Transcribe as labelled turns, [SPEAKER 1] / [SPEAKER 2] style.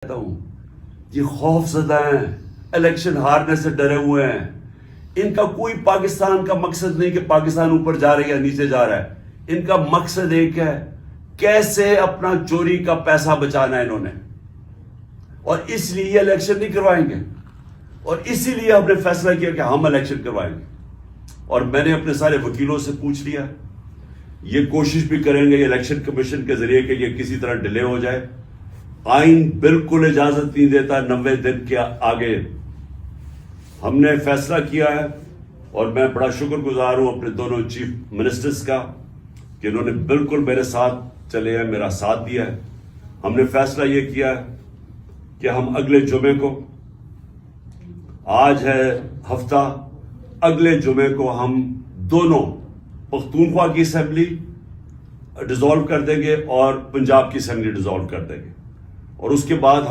[SPEAKER 1] کہتا ہوں یہ خوف زدہ ہیں، الیکشن ہارنے سے ڈرے ہوئے ہیں. ان کا کوئی پاکستان کا مقصد نہیں کہ پاکستان اوپر جا رہا ہے یا نیچے جا رہا ہے. ان کا مقصد ایک ہے، کیسے اپنا چوری کا پیسہ بچانا ہے انہوں نے. اور اس لیے یہ الیکشن نہیں کروائیں گے، اور اسی لیے ہم نے فیصلہ کیا کہ ہم الیکشن کروائیں گے. اور میں نے اپنے سارے وکیلوں سے پوچھ لیا، یہ کوشش بھی کریں گے الیکشن کمیشن کے ذریعے کہ یہ کسی طرح ڈیلے ہو جائے. آئین بالکل اجازت نہیں دیتا 90 دن کے آگے. ہم نے فیصلہ کیا ہے، اور میں بڑا شکر گزار ہوں اپنے دونوں چیف منسٹرز کا کہ انہوں نے بالکل میرے ساتھ چلے ہیں، میرا ساتھ دیا ہے. ہم نے فیصلہ یہ کیا ہے کہ ہم اگلے جمعے کو، آج ہے ہفتہ، اگلے جمعے کو ہم دونوں پختونخوا کی اسمبلی ڈیزالو کر دیں گے اور پنجاب کی اسمبلی ڈیزالو کر دیں گے. اور اس کے بعد